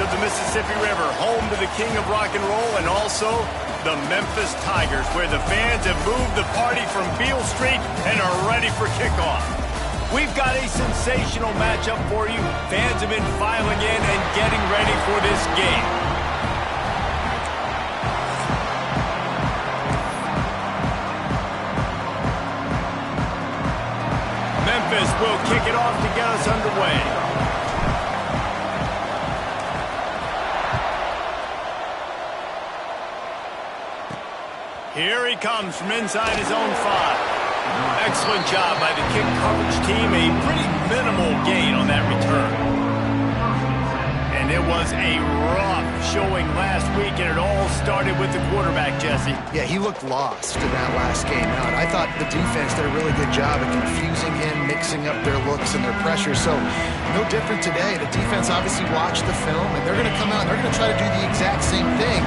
of the Mississippi River, home to the king of rock and roll and also the Memphis Tigers, where the fans have moved the party from Beale Street and are ready for kickoff. We've got a sensational matchup for you. Fans have been filing in and getting ready for this game. Memphis will kick it off to get us underway. Here he comes from inside his own 5. Excellent job by the kick coverage team. A pretty minimal gain on that return. And it was a rough showing last week, and it all started with the quarterback, Jesse. Yeah, he looked lost in that last game out. I thought the defense did a really good job of confusing him, mixing up their looks and their pressure. So no different today. The defense obviously watched the film, and they're going to come out and they're going to try to do the exact same thing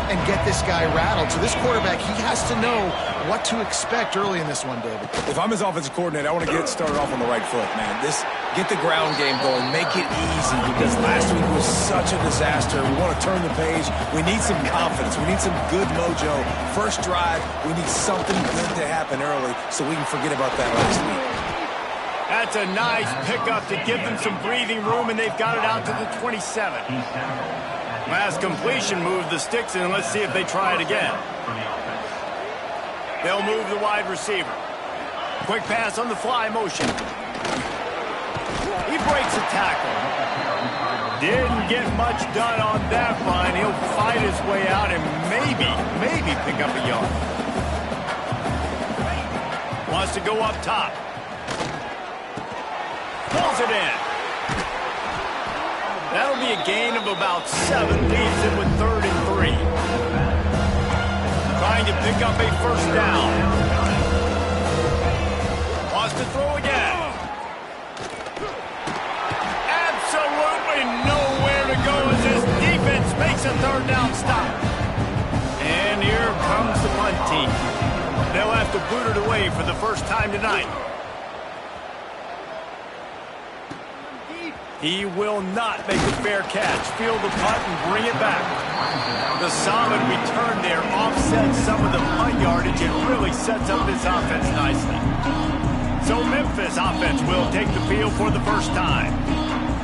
and get this guy rattled. So this quarterback, he has to know what to expect early in this one, David. If I'm his offensive coordinator, I want to get started off on the right foot, man. Get the ground game going. Make it easy because last week was such a disaster. We want to turn the page. We need some confidence. We need some good mojo. First drive, we need something good to happen early so we can forget about that last week. That's a nice pickup to give them some breathing room, and they've got it out to the 27. Last completion moved the sticks in. Let's see if they try it again. They'll move the wide receiver. Quick pass on the fly motion. He breaks a tackle. Didn't get much done on that line. He'll fight his way out and maybe pick up a yard. Wants to go up top. Pulls it in. That'll be a gain of about 7. Leaves it with 3rd and 3. Trying to pick up a first down. Wants to throw again. Absolutely nowhere to go as this defense makes a 3rd down stop. And here comes the punt team. They'll have to boot it away for the first time tonight. He will not make a fair catch. Field the punt and bring it back. The solid return there offsets some of the punt yardage and really sets up this offense nicely. So Memphis offense will take the field for the first time.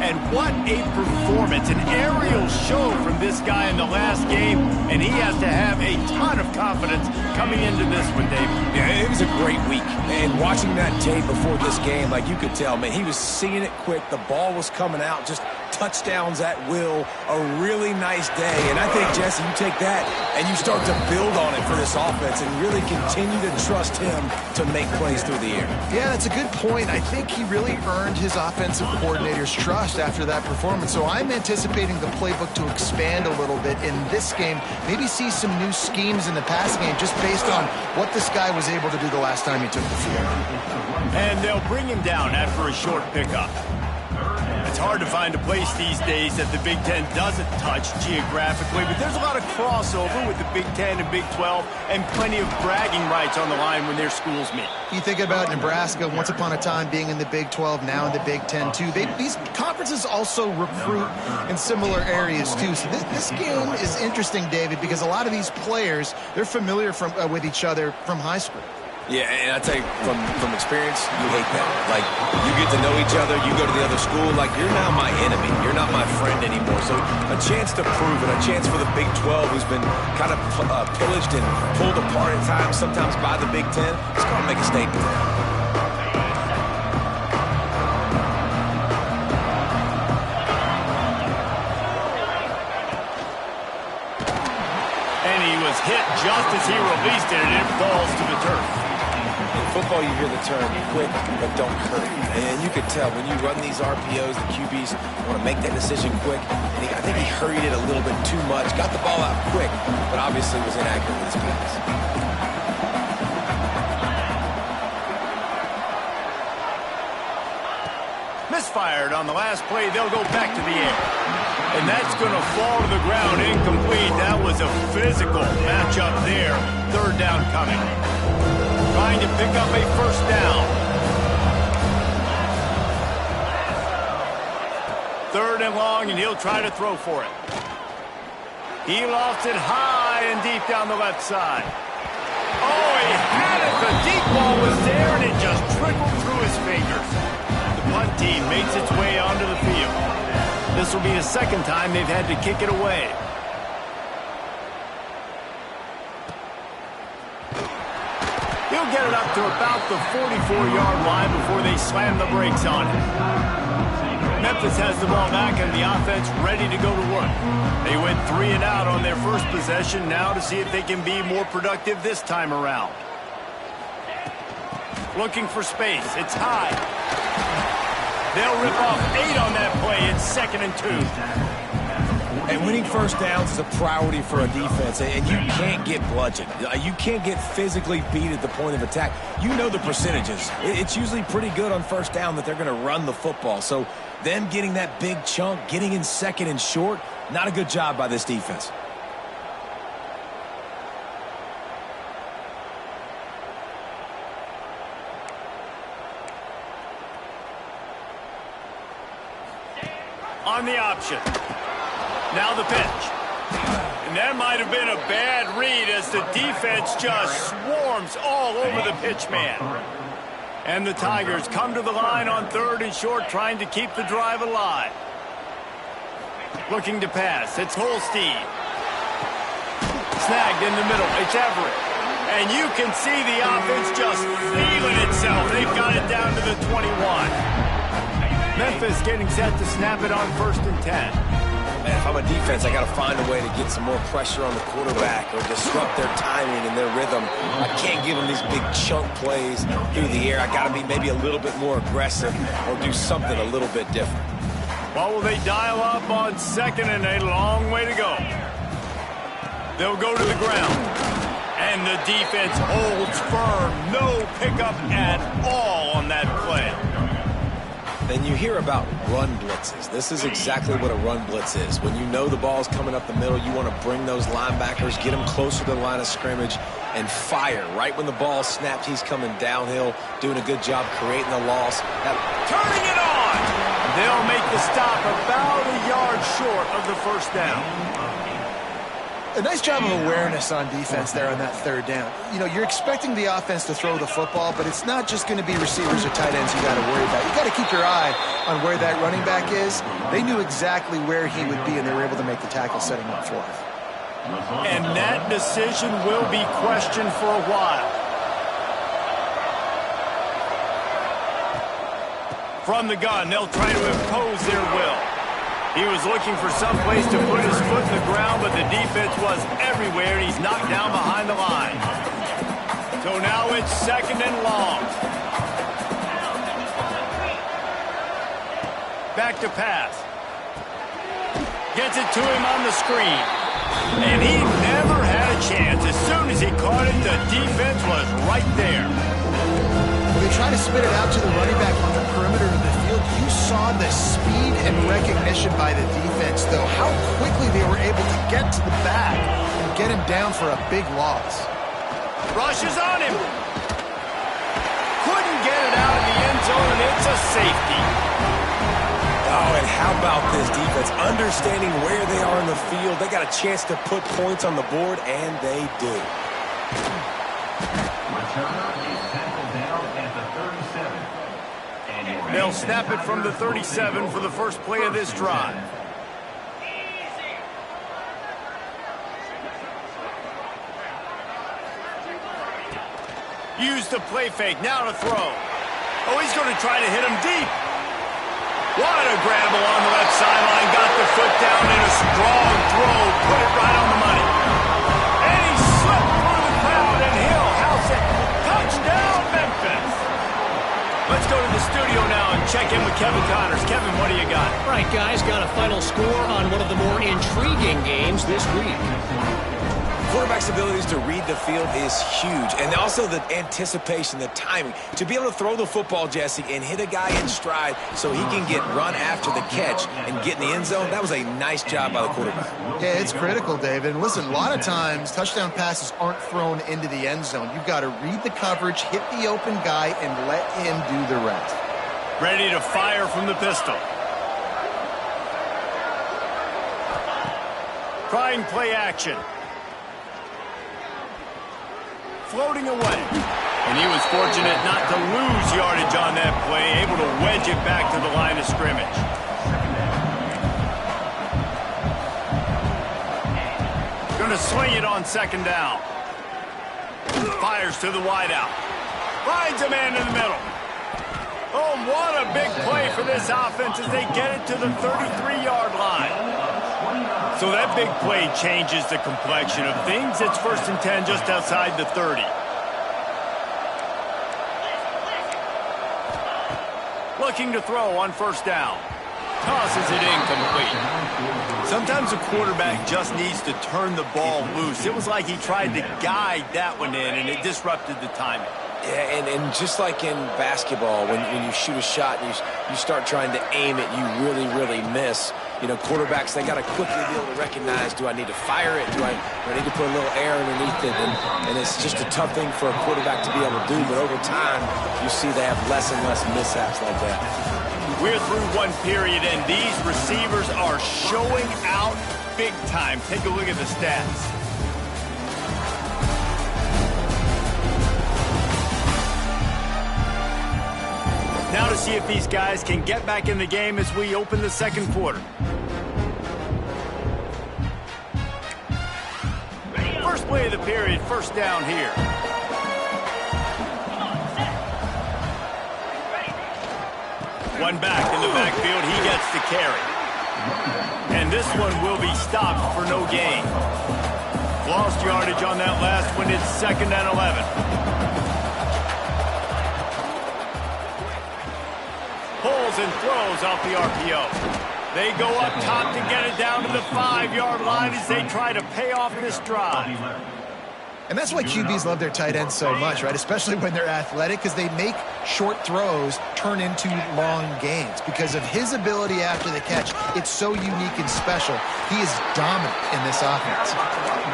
And what a performance, an aerial show from this guy in the last game, and he has to have a ton of confidence coming into this one, David. Yeah, it was a great week, and watching that tape before this game, like you could tell, man, he was seeing it quick, the ball was coming out, just touchdowns at will, a really nice day, and I think, Jesse, you take that and you start to build on it for this offense and really continue to trust him to make plays through the air. Yeah, that's a good point. I think he really earned his offensive coordinator's trust after that performance. So I'm anticipating the playbook to expand a little bit in this game, maybe see some new schemes in the passing game just based on what this guy was able to do the last time he took the field. And they'll bring him down after a short pickup. It's hard to find a place these days that the Big Ten doesn't touch geographically, but there's a lot of crossover with the Big Ten and Big 12 and plenty of bragging rights on the line when their schools meet. You think about Nebraska, once upon a time being in the Big 12, now in the Big 10 too. These conferences also recruit in similar areas too. So this game is interesting, David, because a lot of these players, they're familiar with each other from high school. Yeah, and I tell you, from experience, you hate that. Like, you get to know each other, you go to the other school, like, you're now my enemy. You're not my friend anymore. So a chance to prove it, a chance for the Big 12, who's been kind of pillaged and pulled apart at times, sometimes by the Big 10. It's going to make a statement. And he was hit just as he released it, and it falls to the turf. In football, you hear the term quick, but don't hurry. And you could tell when you run these RPOs, the QBs want to make that decision quick. And I think he hurried it a little bit too much. Got the ball out quick, but obviously was inaccurate with his pass. Misfired on the last play. They'll go back to the air. And that's going to fall to the ground incomplete. That was a physical matchup there. 3rd down coming. Trying to pick up a first down. 3rd 3rd and long, and he'll try to throw for it. He lofts it high and deep down the left side. Oh, he had it. The deep ball was there, and it just trickled through his fingers. The punt team makes its way onto the field. This will be the 2nd time they've had to kick it away. He'll get it up to about the 44-yard line before they slam the brakes on it. Memphis has the ball back and the offense ready to go to work. They went 3 and out on their first possession, now to see if they can be more productive this time around. Looking for space. It's high. They'll rip off 8 on that play. It's 2nd and 2. And winning first downs is a priority for a defense, and you can't get bludgeoned. You can't get physically beat at the point of attack. You know the percentages. It's usually pretty good on first down that they're going to run the football. So them getting that big chunk, getting in 2nd and short, not a good job by this defense. On the option. Now the pitch. And that might have been a bad read as the defense just swarms all over the pitch man. And the Tigers come to the line on 3rd and short, trying to keep the drive alive. Looking to pass. It's Holstein. Snagged in the middle. It's Everett. And you can see the offense just feeling itself. They've got it down to the 21. Memphis getting set to snap it on 1st and 10. Man, if I'm a defense, I got to find a way to get some more pressure on the quarterback or disrupt their timing and their rhythm. I can't give them these big chunk plays through the air. I got to be maybe a little bit more aggressive or do something a little bit different. Well, will they dial up on 2nd and a long way to go? They'll go to the ground. And the defense holds firm. No pickup at all on that play. Then you hear about run blitzes. This is exactly what a run blitz is. When you know the ball's coming up the middle, you want to bring those linebackers, get them closer to the line of scrimmage, and fire. Right when the ball snapped, he's coming downhill, doing a good job creating the loss. Turning it on! They'll make the stop about a yard short of the 1st down. A nice job of awareness on defense there on that 3rd down. You know, you're expecting the offense to throw the football, but it's not just going to be receivers or tight ends you got to worry about. You got to keep your eye on where that running back is. They knew exactly where he would be, and they were able to make the tackle setting up for him. And that decision will be questioned for a while. From the gun, they'll try to impose their will. He was looking for some place to put his foot in the ground, but the defense was everywhere, and he's knocked down behind the line. So now it's 2nd and long. Back to pass. Gets it to him on the screen. And he never had a chance. As soon as he caught it, the defense was right there. When they try to spit it out to the running back on the perimeter of the field, you saw the speed and recognition by the defense, though. How quickly they were able to get to the back and get him down for a big loss. Rushes on him. Couldn't get it out of the end zone, and it's a safety. Oh, and how about this defense? Understanding where they are in the field. They got a chance to put points on the board, and they do. They'll snap it from the 37 for the first play of this drive. Use the play fake, now to throw. Oh, he's going to try to hit him deep. What a grab along the left sideline. Got the foot down in a strong throw. Put it right on the money. And he slipped through the crowd, and he'll house it. Touchdown, Memphis. Let's go to the studio now and check in with Kevin Connors. Kevin, what do you got? All right, guys, got a final score on one of the more intriguing games this week. Quarterback's abilities to read the field is huge, and also the anticipation, the timing. To be able to throw the football, Jesse, and hit a guy in stride so he can get run after the catch and get in the end zone, that was a nice job by the quarterback. Yeah, it's critical, David. And listen, a lot of times touchdown passes aren't thrown into the end zone. You've got to read the coverage, hit the open guy, and let him do the rest. Ready to fire from the pistol. Trying play action. Floating away. And he was fortunate not to lose yardage on that play, able to wedge it back to the line of scrimmage. Going to sling it on second down. Fires to the wideout. Finds a man in the middle. Oh, what a big play for this offense as they get it to the 33-yard line. So that big play changes the complexion of things. It's 1st and 10 just outside the 30. Looking to throw on 1st down. Tosses it incomplete. Sometimes a quarterback just needs to turn the ball loose. It was like he tried to guide that one in, and it disrupted the timing. Yeah, and just like in basketball, when you shoot a shot and you start trying to aim it, you really, really miss. You know, quarterbacks, they got to quickly be able to recognize, do I need to fire it? Do I need to put a little air underneath it? And it's just a tough thing for a quarterback to be able to do. But over time, you see they have less and less mishaps like that. We're through one period, and these receivers are showing out big time. Take a look at the stats. Now to see if these guys can get back in the game as we open the second quarter. First play of the period, 1st down here. One back in the backfield, he gets the carry. And this one will be stopped for no gain. Lost yardage on that last one. It's 2nd and 11. Pulls and throws off the RPO. They go up top to get it down to the 5-yard line as they try to pay off this drive. And that's why QBs love their tight ends so much, right? Especially when they're athletic, because they make short throws turn into long gains. Because of his ability after the catch, it's so unique and special. He is dominant in this offense.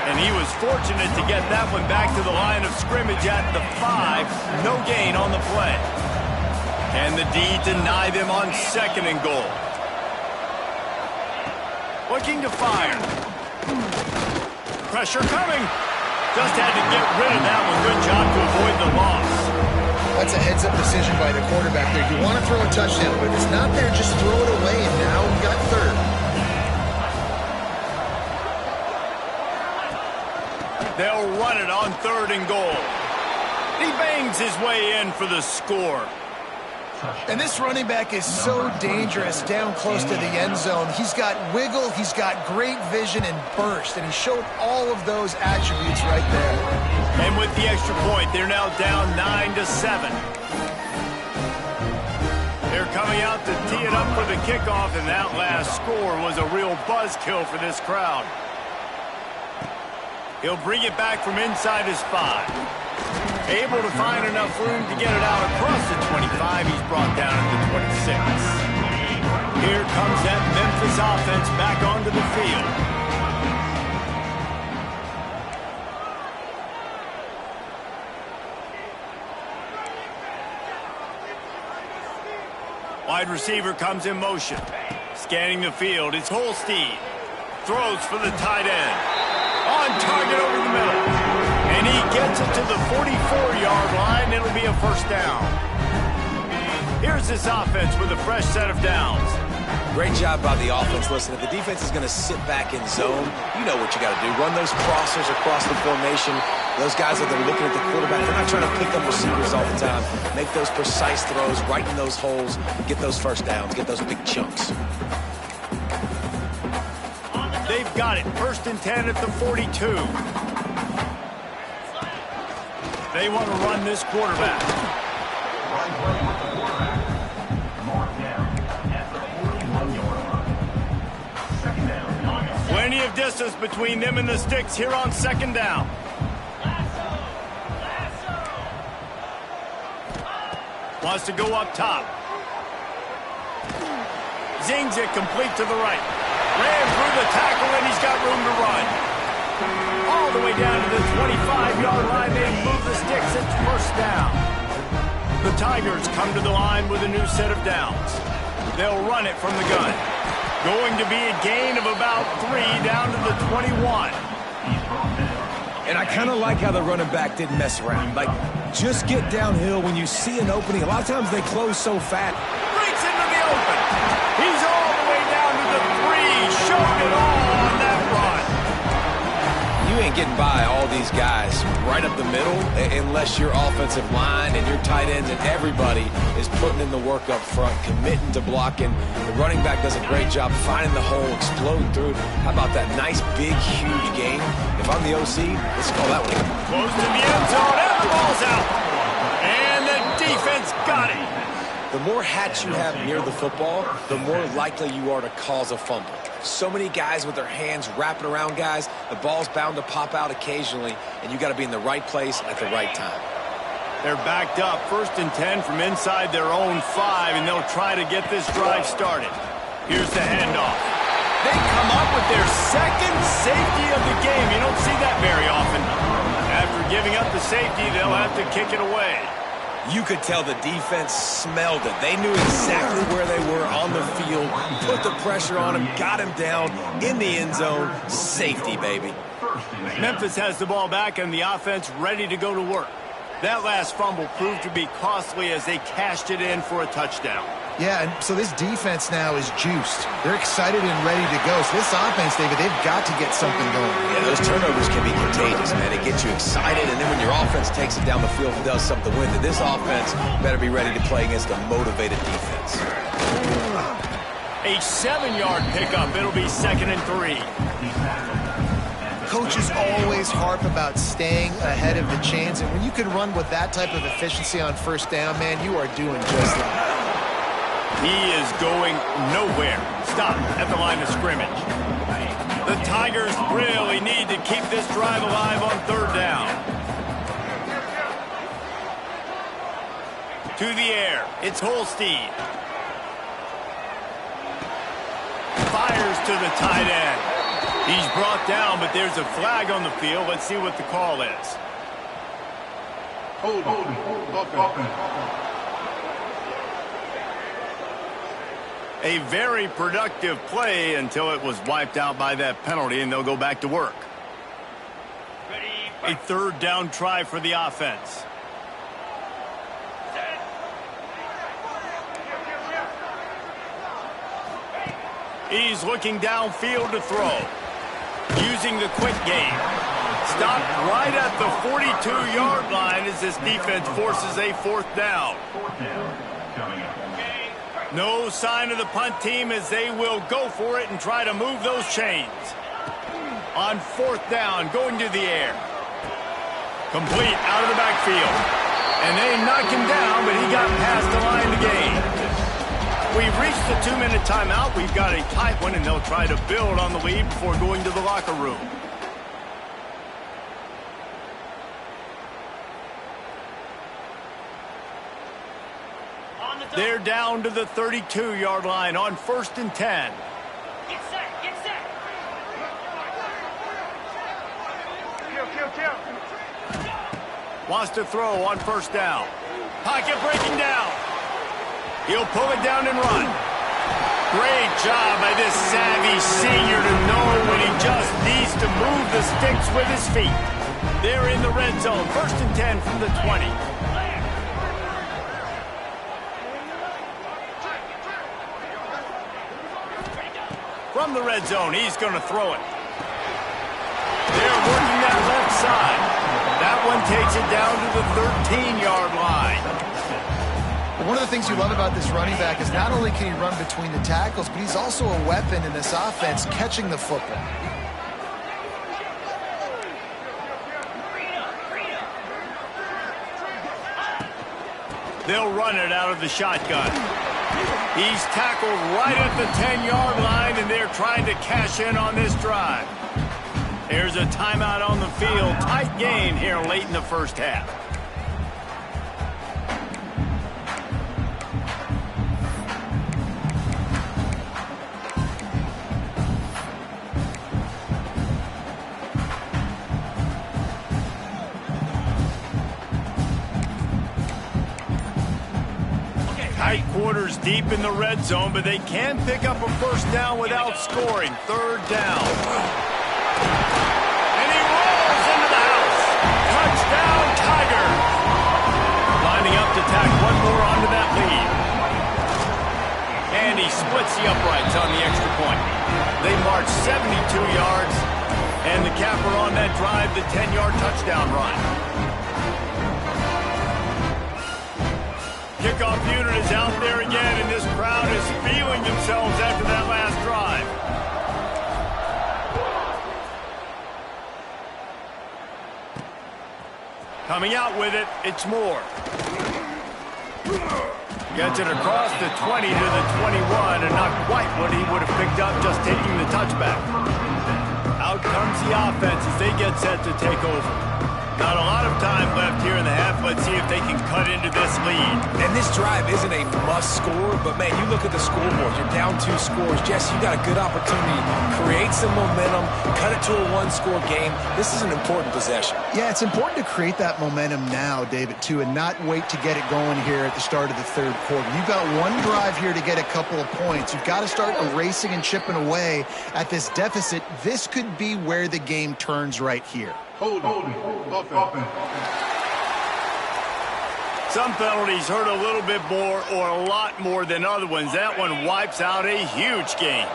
And he was fortunate to get that one back to the line of scrimmage at the 5. No gain on the play. And the D deny them on 2nd and goal. Looking to fire. Pressure coming. Just had to get rid of that one. Good job to avoid the loss. That's a heads-up decision by the quarterback there. You want to throw a touchdown, but if it's not there, just throw it away, and now we got 3rd. They'll run it on 3rd and goal. He bangs his way in for the score. And this running back is so dangerous down close to the end zone. He's got wiggle, he's got great vision and burst, and he showed all of those attributes right there. And with the extra point, they're now down 9-7. They're coming out to tee it up for the kickoff, and that last score was a real buzzkill for this crowd. He'll bring it back from inside his 5. Able to find enough room to get it out across the 25. He's brought down at the 26. Here comes that Memphis offense back onto the field. Wide receiver comes in motion. Scanning the field, it's Holstein. Throws for the tight end. On target over the middle. And he gets it to the 44-yard line. It'll be a 1st down. Here's this offense with a fresh set of downs. Great job by the offense. Listen, if the defense is going to sit back in zone, you know what you got to do. Run those crossers across the formation. Those guys that are looking at the quarterback, they're not trying to pick up receivers all the time. Make those precise throws right in those holes. Get those 1st downs. Get those big chunks. They've got it. 1st and 10 at the 42. They want to run this quarterback. Plenty of distance between them and the sticks here on 2nd down. Wants to go up top. Zings it complete to the right. Ran through the tackle, and he's got room to run. All the way down to the 25-yard line. They move the sticks. It's 1st down. The Tigers come to the line with a new set of downs. They'll run it from the gun. Going to be a gain of about 3 down to the 21. And I kind of like how the running back didn't mess around. Like, just get downhill when you see an opening. A lot of times they close so fast. Breaks into the open. He's all the way down to the 3. Showed it all on that run. You ain't getting by all these guys right up the middle unless your offensive line and your tight ends and everybody is putting in the work up front, committing to blocking. The running back does a great job finding the hole, exploding through. How about that nice, big, huge gain? If I'm the OC, let's call that one. Close to the end zone, and the ball's out. And the defense got it. The more hats you have near the football, the more likely you are to cause a fumble. So many guys with their hands wrapping around guys, the ball's bound to pop out occasionally, and you got to be in the right place at the right time. They're backed up, 1st and 10 from inside their own 5, and they'll try to get this drive started. Here's the handoff. They come up with their 2nd safety of the game. You don't see that very often. After giving up the safety, they'll have to kick it away. You could tell the defense smelled it. They knew exactly where they were on the field, put the pressure on him, got him down in the end zone. Safety, baby. Memphis has the ball back and the offense ready to go to work. That last fumble proved to be costly as they cashed it in for a touchdown. Yeah, and so this defense now is juiced. They're excited and ready to go. So this offense, David, they've got to get something going. Yeah, those turnovers can be contagious, man. It gets you excited, and then when your offense takes it down the field and does something to win, then this offense better be ready to play against a motivated defense. A 7-yard pickup. It'll be 2nd and 3. Coaches always harp about staying ahead of the chains, and when you can run with that type of efficiency on 1st down, man, you are doing just that. He is going nowhere. Stop at the line of scrimmage. The Tigers really need to keep this drive alive on 3rd down. To the air. It's Holstein. Fires to the tight end. He's brought down, but there's a flag on the field. Let's see what the call is. Hold on. A very productive play until it was wiped out by that penalty, and they'll go back to work. A 3rd down try for the offense. He's looking downfield to throw. Using the quick game. Stopped right at the 42-yard line as this defense forces a 4th down. No sign of the punt team as they will go for it and try to move those chains. On 4th down, going to the air. Complete out of the backfield. And they knock him down, but he got past the line to gain. We've reached the 2-minute timeout. We've got a tight one, and they'll try to build on the lead before going to the locker room. They're down to the 32-yard line on 1st and 10. Get set, get set. Kill. Wants to throw on 1st down. Pocket breaking down. He'll pull it down and run. Great job by this savvy senior to know when he just needs to move the sticks with his feet. They're in the red zone. 1st and 10 from the 20. From the red zone, he's going to throw it. They're working that left side. That one takes it down to the 13-yard line. One of the things you love about this running back is not only can he run between the tackles, but he's also a weapon in this offense catching the football. They'll run it out of the shotgun. He's tackled right at the 10-yard line, and they're trying to cash in on this drive. There's a timeout on the field. Tight game here late in the 1st half. Tight quarters deep in the red zone, but they can pick up a first down without scoring. Third down. And he rolls into the house. Touchdown, Tiger. Lining up to tack one more onto that lead. And he splits the uprights on the extra point. They march 72 yards, and the capper on that drive, the 10-yard touchdown run. Kickoff unit is out there again, and this crowd is feeling themselves after that last drive. Coming out with it, it's Moore. Gets it across the 20 to the 21, and not quite what he would have picked up just taking the touchback. Out comes the offense as they get set to take over. Not a lot of time left here in the half. Let's see if they can cut into this lead. And this drive isn't a must score, but, man, you look at the scoreboard. You're down 2 scores. Jesse, you got a good opportunity to create some momentum, cut it to a 1-score game. This is an important possession. Yeah, it's important to create that momentum now, David, too, and not wait to get it going here at the start of the third quarter. You've got one drive here to get a couple of points. You've got to start erasing and chipping away at this deficit. This could be where the game turns right here. Hold it. Some penalties hurt a little bit more or a lot more than other ones. That one wipes out a huge game.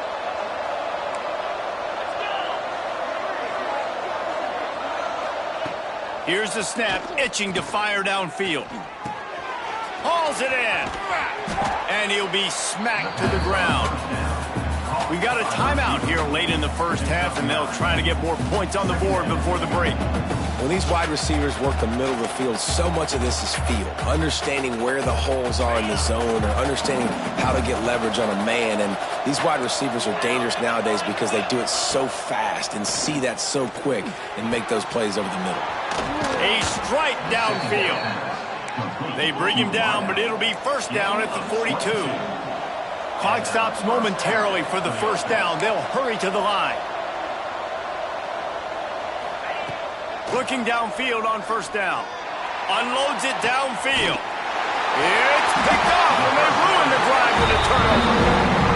Here's the snap, itching to fire downfield. Hauls it in. And he'll be smacked to the ground. We got a timeout here late in the first half, and they'll try to get more points on the board before the break. When these wide receivers work the middle of the field, so much of this is feel. Understanding where the holes are in the zone or understanding how to get leverage on a man. And these wide receivers are dangerous nowadays because they do it so fast and see that so quick and make those plays over the middle. A strike downfield. They bring him down, but it'll be first down at the 42. Clock stops momentarily for the first down. They'll hurry to the line. Looking downfield on first down. Unloads it downfield. It's picked off, and they ruin the drive with a turnover.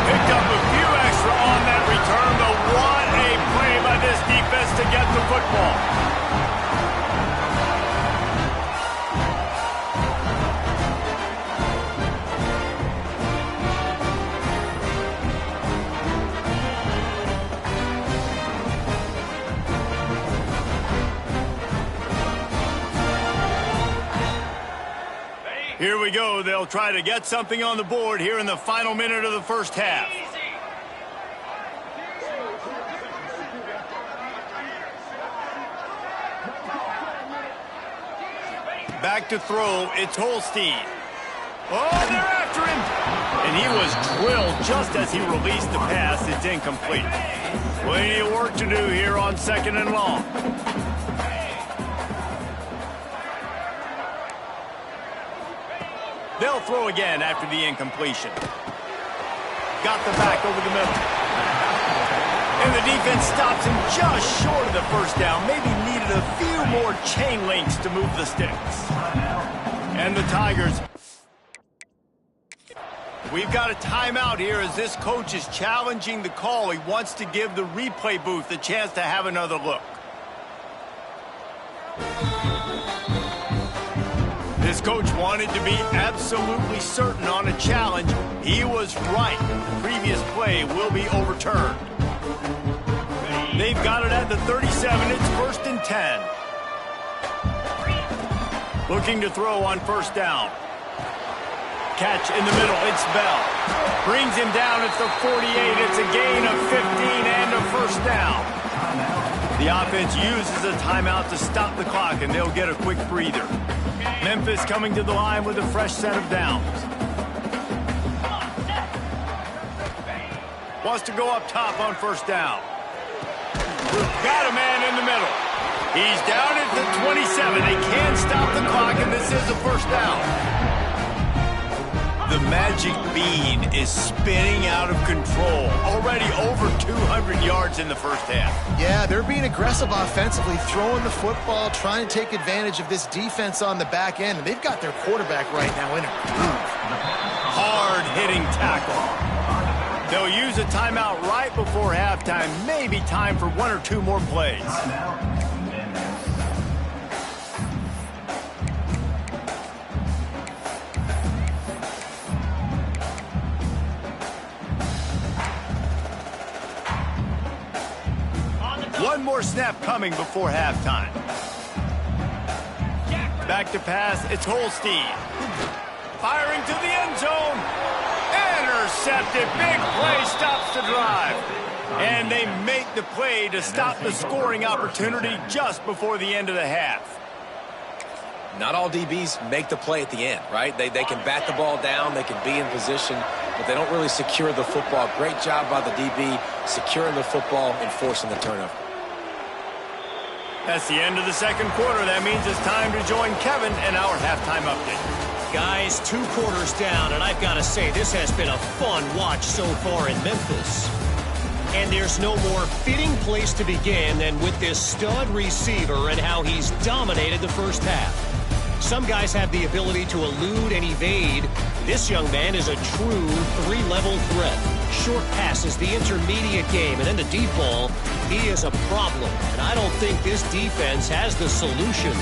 Picked up a few extra on that return, but what a play by this defense to get the football. Here we go. They'll try to get something on the board here in the final minute of the first half. Back to throw. It's Holstein. Oh, they're after him. And he was drilled just as he released the pass. It's incomplete. Plenty of work to do here on 2nd and long. They'll throw again after the incompletion. Got the back over the middle. And the defense stops him just short of the first down. Maybe needed a few more chain links to move the sticks. And the Tigers. We've got a timeout here as this coach is challenging the call. He wants to give the replay booth a chance to have another look. This coach wanted to be absolutely certain on a challenge. He was right. The previous play will be overturned. They've got it at the 37. It's 1st and 10. Looking to throw on first down. Catch in the middle. It's Bell. Brings him down at the 48. It's a gain of 15 and a first down. The offense uses a timeout to stop the clock, and they'll get a quick breather. Memphis coming to the line with a fresh set of downs. Wants to go up top on first down. Got a man in the middle. He's down at the 27. They can't stop the clock, and this is a first down. The magic bean is spinning out of control. Already over 200 yards in the first half. Yeah, they're being aggressive offensively, throwing the football, trying to take advantage of this defense on the back end. And they've got their quarterback right now in a groove. Hard-hitting tackle. They'll use a timeout right before halftime. Maybe time for 1 or 2 more plays. One more snap coming before halftime. Back to pass, it's Holstein. Firing to the end zone. Intercepted. Big play stops the drive. And they make the play to stop the scoring opportunity just before the end of the half. Not all DBs make the play at the end, right? They can bat the ball down, they can be in position, but they don't really secure the football. Great job by the DB securing the football and forcing the turnover. That's the end of the second quarter. That means it's time to join Kevin and our halftime update. Guys, 2 quarters down, and I've got to say, this has been a fun watch so far in Memphis. And there's no more fitting place to begin than with this stud receiver and how he's dominated the first half. Some guys have the ability to elude and evade. This young man is a true 3-level threat. Short passes, the intermediate game, and then the deep ball. He is a problem, and I don't think this defense has the solution.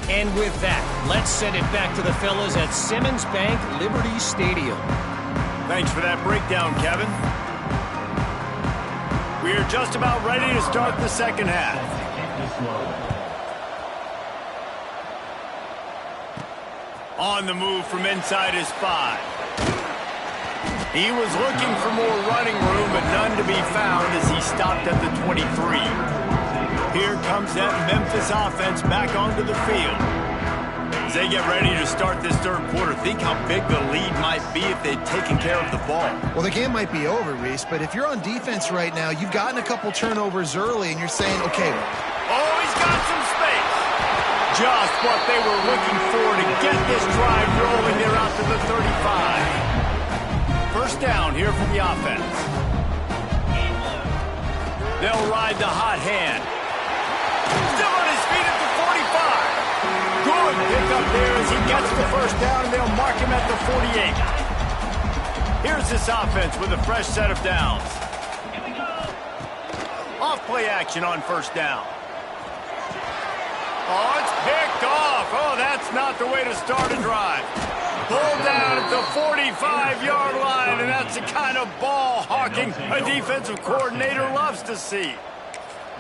And with that, let's send it back to the fellas at Simmons Bank Liberty Stadium. Thanks for that breakdown, Kevin. We are just about ready to start the second half. On the move from inside his 5. He was looking for more running room, but none to be found as he stopped at the 23. Here comes that Memphis offense back onto the field. As they get ready to start this third quarter, think how big the lead might be if they'd taken care of the ball. Well, the game might be over, Reese, but if you're on defense right now, you've gotten a couple turnovers early, and you're saying, okay. Oh, he's got some space. Just what they were looking for to get this drive rolling. They're out to the 35. First down here for the offense. They'll ride the hot hand. Still on his feet at the 45. Good pick up there as he gets the first down, and they'll mark him at the 48. Here's this offense with a fresh set of downs. Off-play action on first down. Oh, it's picked off. Oh, that's not the way to start a drive. Pulled down at the 45-yard line, and that's the kind of ball hawking a defensive coordinator loves to see.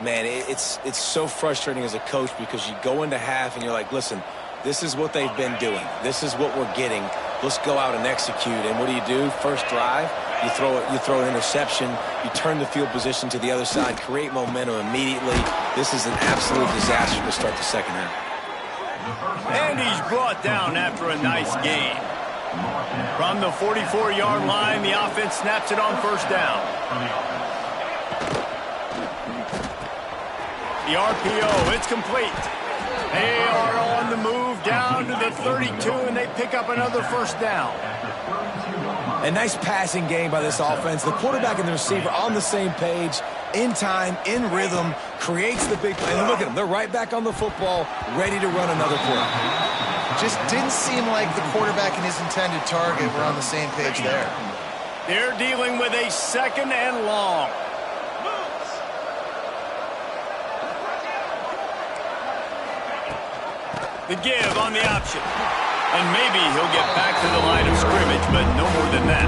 Man, it's so frustrating as a coach because you go into half and you're like, listen, this is what they've been doing. This is what we're getting. Let's go out and execute. And what do? First drive, you throw an interception, you turn the field position to the other side, create momentum immediately. This is an absolute disaster to start the second half. And he's brought down after a nice gain. From the 44-yard line, the offense snaps it on first down. The RPO, it's complete. They are on the move down to the 32, and they pick up another first down. A nice passing game by this offense. The quarterback and the receiver on the same page, in time, in rhythm, creates the big play. And look at them. They're right back on the football, ready to run another play. Just didn't seem like the quarterback and his intended target were on the same page there. They're dealing with a second and long. The give on the option. And maybe he'll get back to the line of scrimmage, but no more than that.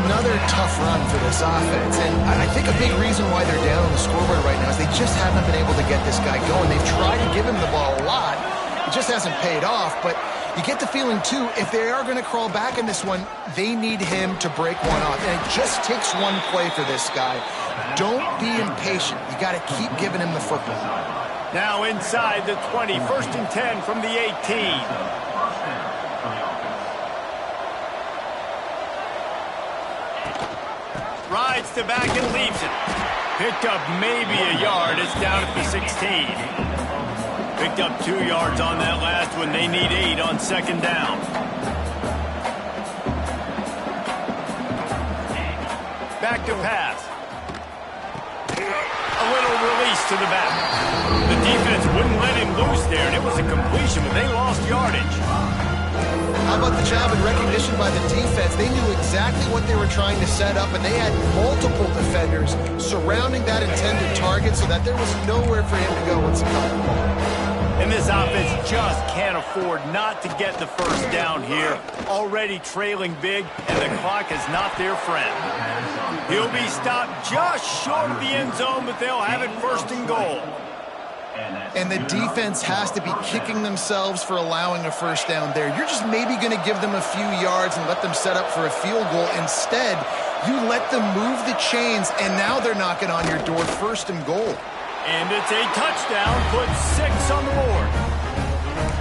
Another tough run for this offense. And I think a big reason why they're down on the scoreboard right now is they just haven't been able to get this guy going. They've tried to give him the ball a lot. It just hasn't paid off. But you get the feeling, too, if they are going to crawl back in this one, they need him to break one off. And it just takes one play for this guy. Don't be impatient. You got to keep giving him the football. Now inside the 20, 1st and 10 from the 18. Rides to back and leaves it. Picked up maybe a yard. It's down at the 16. Picked up 2 yards on that last one. They need 8 on second down. Back to pass. A little release to the back. The defense wouldn't let him loose there, and it was a completion, but they lost yardage. How about the job and recognition by the defense? They knew exactly what they were trying to set up, and they had multiple defenders surrounding that intended target so that there was nowhere for him to go once he caught the ball. And this offense just can't afford not to get the first down here. Already trailing big, and the clock is not their friend. He'll be stopped just short of the end zone, but they'll have it first and goal. And the defense has to be kicking themselves for allowing a first down there. You're just maybe going to give them a few yards and let them set up for a field goal. Instead, you let them move the chains, and now they're knocking on your door first and goal. And it's a touchdown, put 6 on the board.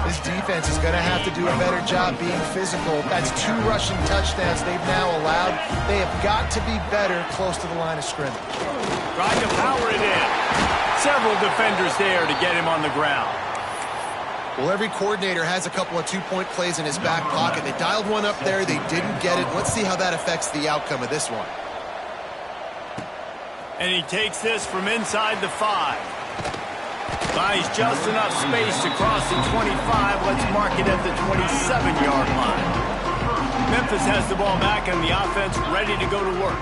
This defense is going to have to do a better job being physical. That's 2 rushing touchdowns they've now allowed. They have got to be better close to the line of scrimmage. Trying to power it in. Several defenders there to get him on the ground. Well, every coordinator has a couple of 2-point plays in his back pocket. They dialed one up there. They didn't get it. Let's see how that affects the outcome of this one. And he takes this from inside the 5. Buys just enough space to cross the 25. Let's mark it at the 27-yard line. Memphis has the ball back and the offense ready to go to work.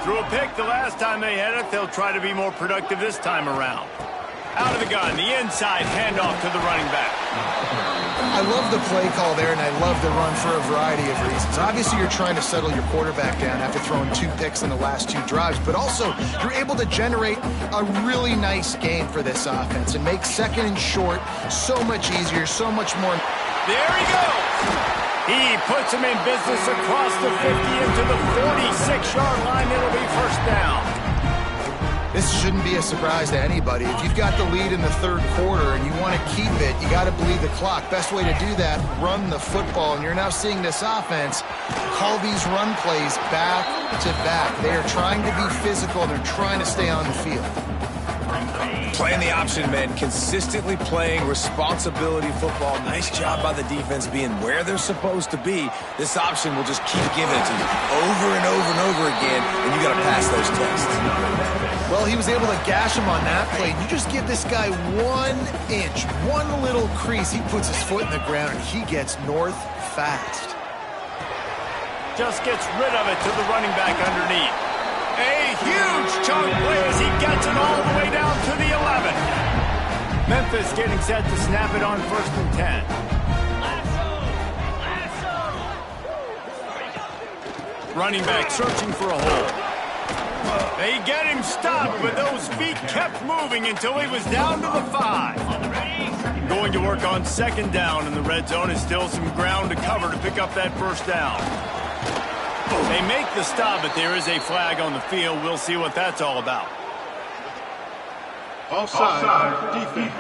Threw a pick the last time they had it. They'll try to be more productive this time around. Out of the gun, the inside handoff to the running back. I love the play call there, and I love the run for a variety of reasons. Obviously, you're trying to settle your quarterback down after throwing 2 picks in the last 2 drives, but also you're able to generate a really nice game for this offense and make second and short so much easier, so much more. There he goes. He puts him in business across the 50 into the 46-yard line. It'll be first down. This shouldn't be a surprise to anybody. If you've got the lead in the 3rd quarter and you want to keep it, you got to bleed the clock. Best way to do that, run the football. And you're now seeing this offense call these run plays back to back. They are trying to be physical. They're trying to stay on the field. Playing the option, man. Consistently playing responsibility football. Nice job by the defense being where they're supposed to be. This option will just keep giving it to you over and over and over again, and you got to pass those tests. Well, he was able to gash him on that play. You just give this guy 1 inch, one little crease. He puts his foot in the ground, and he gets north fast. Just gets rid of it to the running back underneath. A huge chunk play as he gets it all the way down to the 11. Memphis getting set to snap it on 1st and 10. Running back searching for a hole. They get him stopped, but those feet kept moving until he was down to the 5. Going to work on 2nd down in the red zone is still some ground to cover to pick up that first down. They make the stop, but there is a flag on the field. We'll see what that's all about. Offside, defense.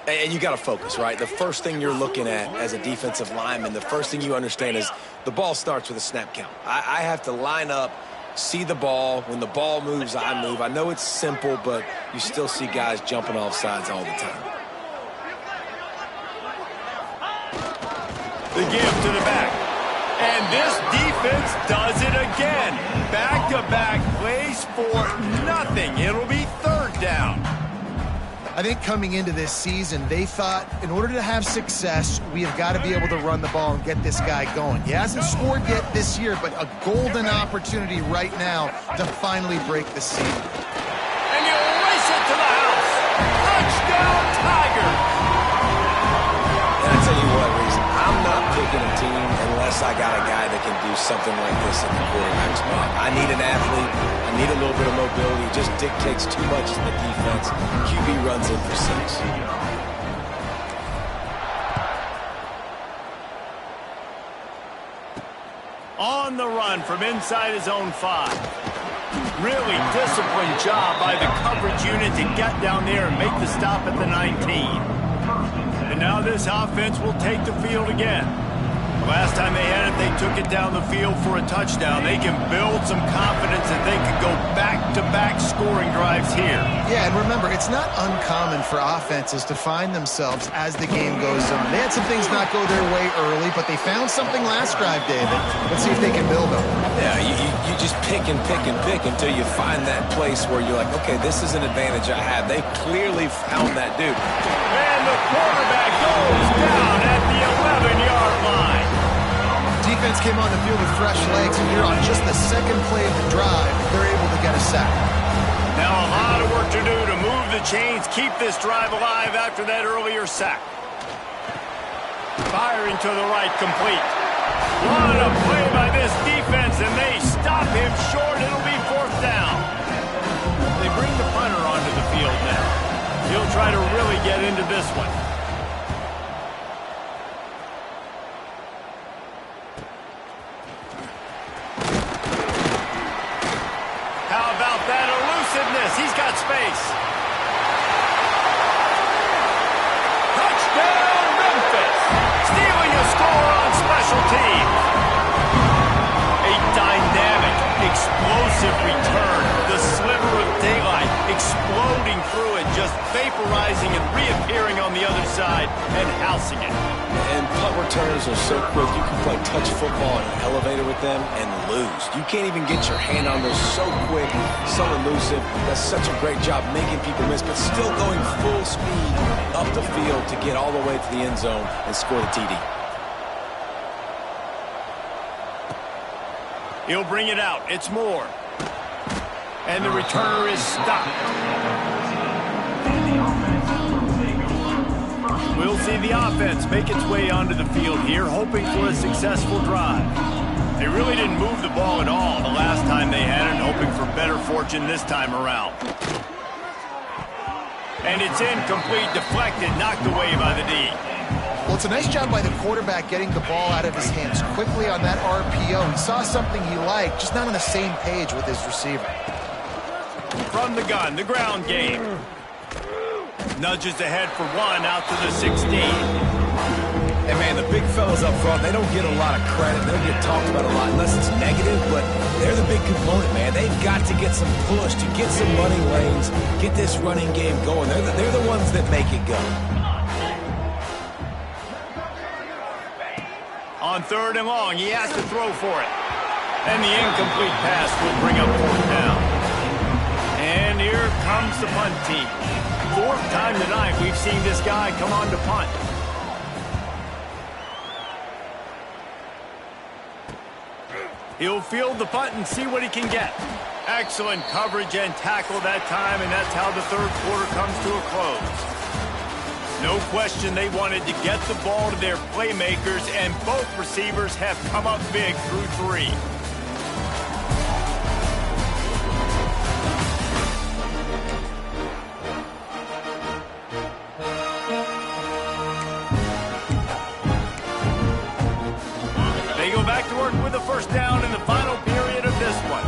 And you got to focus, right? The first thing you're looking at as a defensive lineman, the first thing you understand is the ball starts with a snap count. I have to line up, see the ball. When the ball moves, I move. I know it's simple, but you still see guys jumping off sides all the time. The give to the back. And this defense does it again. Back-to-back plays for nothing. It'll be 3rd down. I think coming into this season, they thought in order to have success, we have got to be able to run the ball and get this guy going. He hasn't scored yet this year, but a golden opportunity right now to finally break the seal. And you race it to the house. Touchdown, Tigers. And I tell you what, Reese, I'm not picking a team unless I got a guy that can do something like this in the quarterback spot. I need an athlete. I need a little bit of mobility. It just dictates too much to the defense. QB runs in for 6. On the run from inside his own 5. Really disciplined job by the coverage unit to get down there and make the stop at the 19. And now this offense will take the field again. Last time they had it, they took it down the field for a touchdown. They can build some confidence that they can go back-to-back scoring drives here. Yeah, and remember, it's not uncommon for offenses to find themselves as the game goes on. They had some things not go their way early, but they found something last drive, David. Let's see if they can build on it. Yeah, you just pick and pick and pick until you find that place where you're like, okay, this is an advantage I have. They clearly found that dude. And the quarterback goes down at the 11-yard line. Defense came on the field with fresh legs, and here on just the second play of the drive, they're able to get a sack. Now a lot of work to do to move the chains, keep this drive alive after that earlier sack. Firing to the right, complete. What a play by this defense, and they stop him short. It'll be 4th down. They bring the punter onto the field now. He'll try to really get into this one. How about that elusiveness? He's got space. Touchdown, Memphis. Stealing a score on special teams. A dynamic, explosive return. The sliver of daylight exploding through it, just vaporizing and reappearing on the other side and housing it. And punt returns are so quick. You can play touch football in an elevator with them and lose. You can't even get your hand on those. So quick, so elusive. Does such a great job making people miss, but still going full speed up the field to get all the way to the end zone and score the TD. He'll bring it out. It's Moore. And the returner is stopped. We'll see the offense make its way onto the field here, hoping for a successful drive. They really didn't move the ball at all the last time they had it, hoping for better fortune this time around. And it's incomplete, deflected, knocked away by the D. Well, it's a nice job by the quarterback getting the ball out of his hands quickly on that RPO. He saw something he liked, just not on the same page with his receiver. From the gun, the ground game. Nudges ahead for one out to the 16. And, man, the big fellas up front, they don't get a lot of credit. They don't get talked about a lot unless it's negative, but they're the big component, man. They've got to get some push, to get some running lanes, get this running game going. They're the ones that make it go. On 3rd and long, he has to throw for it. And the incomplete pass will bring up 4th down. And here comes the punt team. 4th time tonight we've seen this guy come on to punt. He'll field the punt and see what he can get. Excellent coverage and tackle that time, and that's how the 3rd quarter comes to a close. No question they wanted to get the ball to their playmakers, and both receivers have come up big through 3. They go back to work with a 1st down in the final period of this one.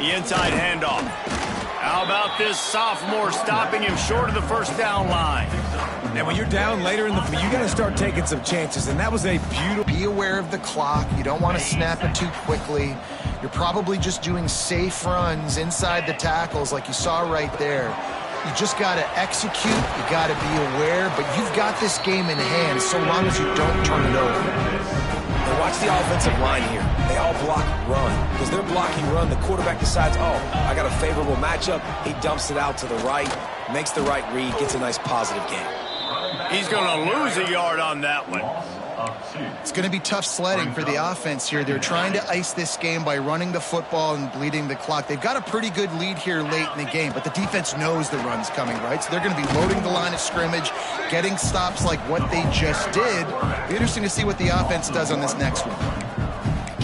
The inside handoff. How about this sophomore stopping him short of the 1st down line? And when you're down later in the field, you got to start taking some chances, and that was a beautiful... Be aware of the clock. You don't want to snap it too quickly. You're probably just doing safe runs inside the tackles like you saw right there. You just got to execute. You got to be aware, but you've got this game in hand so long as you don't turn it over. And watch the offensive line here. They all block run. Because they're blocking run, the quarterback decides, oh, I got a favorable matchup. He dumps it out to the right, makes the right read, gets a nice positive game. He's going to lose a yard on that one. It's going to be tough sledding for the offense here. They're trying to ice this game by running the football and bleeding the clock. They've got a pretty good lead here late in the game, but the defense knows the run's coming, right? So they're going to be loading the line of scrimmage, getting stops like what they just did. It'll be interesting to see what the offense does on this next one.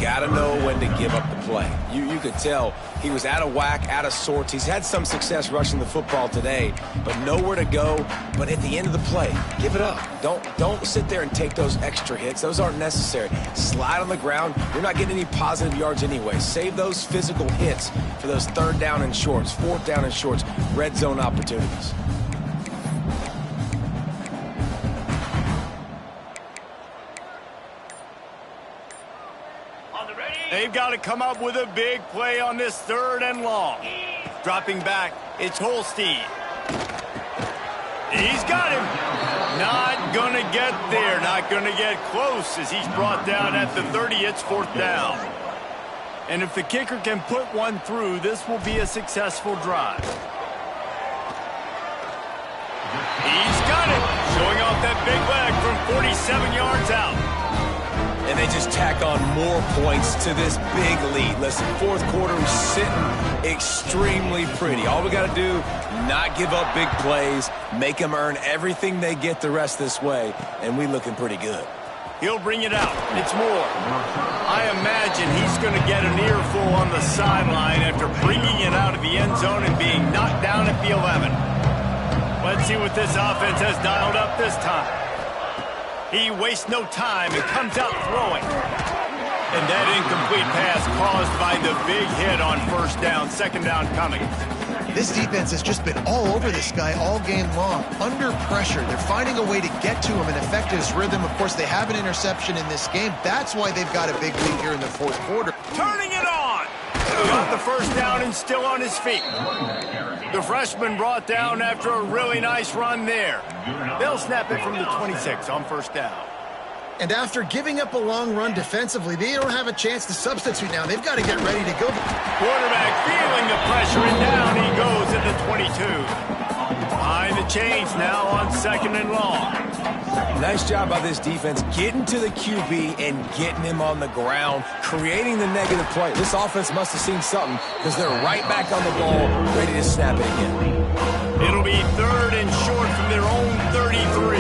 Gotta know when to give up the play. You could tell he was out of whack, out of sorts. He's had some success rushing the football today, but nowhere to go. But at the end of the play, give it up. Don't sit there and take those extra hits. Those aren't necessary. Slide on the ground. You're not getting any positive yards anyway. Save those physical hits for those 3rd down and shorts, 4th down and shorts, red zone opportunities. They've got to come up with a big play on this 3rd and long. Dropping back, it's Holstein. He's got him. Not going to get there. Not going to get close as he's brought down at the 30. It's 4th down. And if the kicker can put one through, this will be a successful drive. He's got it. Showing off that big leg from 47 yards out. And they just tack on more points to this big lead. Listen, 4th quarter is sitting extremely pretty. All we got to do, not give up big plays, make them earn everything they get the rest this way, and we looking pretty good. He'll bring it out. It's Moore. I imagine he's going to get an earful on the sideline after bringing it out of the end zone and being knocked down at the 11. Let's see what this offense has dialed up this time. He wastes no time and comes out throwing. And that incomplete pass caused by the big hit on 1st down, 2nd down coming. This defense has just been all over this guy all game long. Under pressure, they're finding a way to get to him and affect his rhythm. Of course, they have an interception in this game. That's why they've got a big lead here in the 4th quarter. Turning it on! Got the 1st down and still on his feet. The freshman brought down after a really nice run there. They'll snap it from the 26 on 1st down. And after giving up a long run defensively, they don't have a chance to substitute now. They've got to get ready to go. Quarterback feeling the pressure, and down he goes at the 22. Behind the chains now on 2nd and long. Nice job by this defense getting to the QB and getting him on the ground, creating the negative play. This offense must have seen something because they're right back on the ball, ready to snap it again. It'll be 3rd and short from their own 33.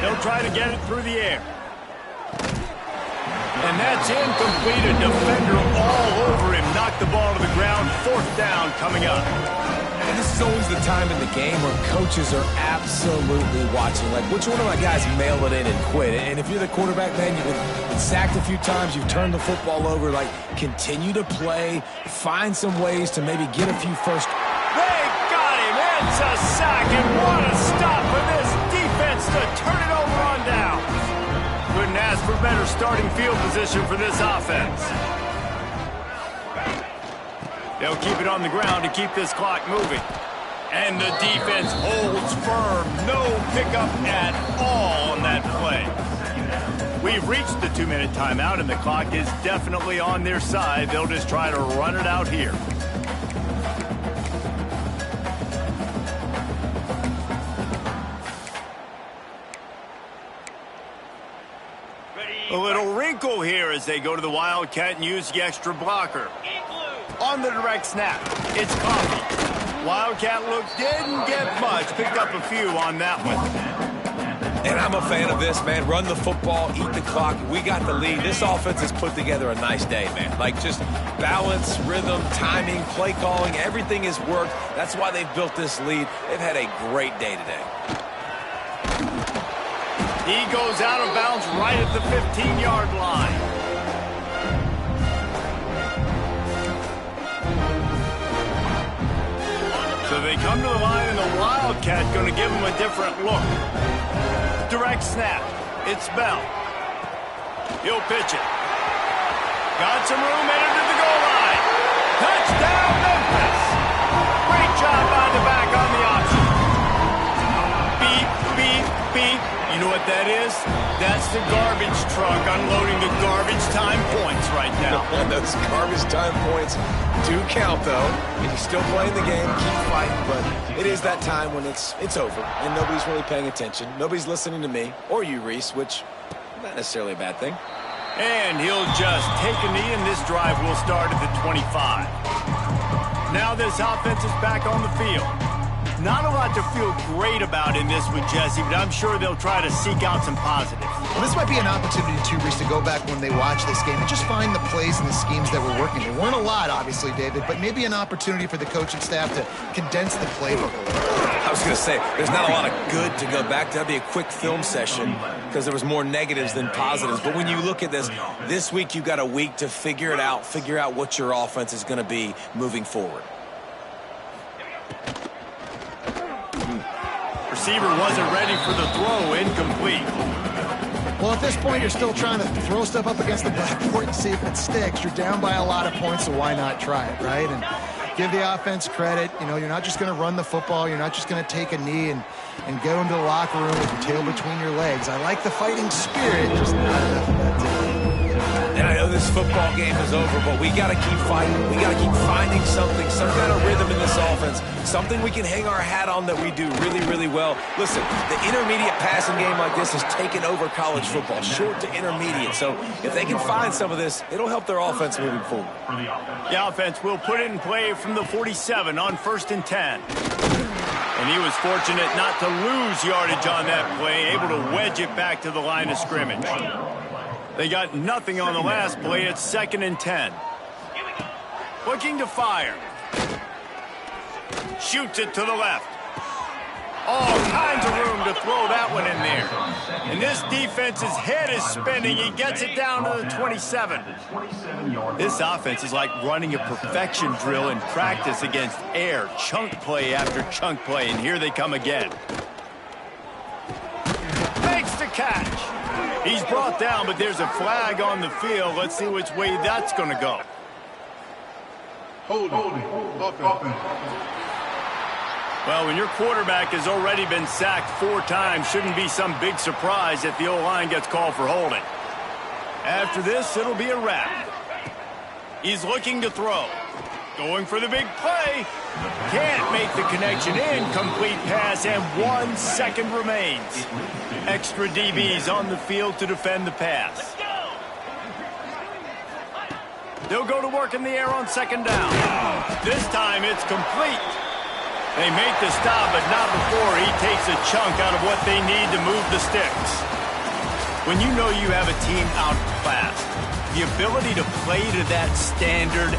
They'll try to get it through the air. And that's incomplete. A defender all over him. Knocked the ball to the ground. 4th down coming up. And this is always the time in the game where coaches are absolutely watching. Like, which one of my guys mail it in and quit? And if you're the quarterback, man, you've been sacked a few times, you've turned the football over. Like, continue to play. Find some ways to maybe get a few first. They got him. It's a sack. And what a stop for this defense to turn it over on down. Couldn't ask for better starting field position for this offense. They'll keep it on the ground to keep this clock moving. And the defense holds firm. No pickup at all on that play. We've reached the 2-minute timeout, and the clock is definitely on their side. They'll just try to run it out here. A little wrinkle here as they go to the Wildcat and use the extra blocker. On the direct snap, it's Coffee. Wildcat look didn't get much, picked up a few on that one. And I'm a fan of this, man. Run the football, eat the clock. We got the lead. This offense has put together a nice day, man. Like, just balance, rhythm, timing, play calling, everything has worked. That's why they've built this lead. They've had a great day today. He goes out of bounds right at the 15-yard line. So they come to the line, and the Wildcat going to give him a different look. Direct snap. It's Bell. He'll pitch it. Got some room, headed to the goal line. Touchdown, Memphis. Great job by the back on the option. Beep, beep, beep. You know what that is? That's the garbage truck unloading the garbage time points right now. Those garbage time points do count, though. And you're still playing the game, keep fighting, but it is that time when it's over, and nobody's really paying attention. Nobody's listening to me, or you, Reese, which is not necessarily a bad thing. And he'll just take a knee, and this drive will start at the 25. Now this offense is back on the field. Not a lot to feel great about in this with Jesse, but I'm sure they'll try to seek out some positives. Well, this might be an opportunity, too, Reese, to go back when they watch this game and just find the plays and the schemes that were working. There weren't a lot, obviously, David, but maybe an opportunity for the coaching staff to condense the playbook a little. I was going to say, there's not a lot of good to go back to. That'd be a quick film session because there was more negatives than positives. But when you look at this week you got a week to figure it out, figure out what your offense is going to be moving forward. Receiver wasn't ready for the throw, incomplete. Well, at this point, you're still trying to throw stuff up against the backboard and see if it sticks. You're down by a lot of points, so why not try it, right? And give the offense credit. You know, you're not just going to run the football. You're not just going to take a knee and go into the locker room with your tail between your legs. I like the fighting spirit, just not enough of that today. And I know this football game is over, but we got to keep fighting. We got to keep finding something, some kind of rhythm in this offense, something we can hang our hat on that we do really, really well. Listen, the intermediate passing game like this has taken over college football, short to intermediate. So if they can find some of this, it'll help their offense moving forward. The offense will put it in play from the 47 on 1st and 10. And he was fortunate not to lose yardage on that play, able to wedge it back to the line of scrimmage. They got nothing on the last play. It's 2nd and 10. Looking to fire. Shoots it to the left. All kinds of room to throw that one in there. And this defense's head is spinning. He gets it down to the 27. This offense is like running a perfection drill in practice against air. Chunk play after chunk play. And here they come again. Makes the catch. He's brought down, but there's a flag on the field. Let's see which way that's going to go. Holding. Offense. Well, when your quarterback has already been sacked 4 times, shouldn't be some big surprise if the O-line gets called for holding. After this, it'll be a wrap. He's looking to throw. Going for the big play. Can't make the connection. Incomplete pass, and 1 second remains. Extra DBs on the field to defend the pass. They'll go to work in the air on 2nd down. This time it's complete. They make the stop, but not before he takes a chunk out of what they need to move the sticks. When you know you have a team outclassed, the ability to play to that standard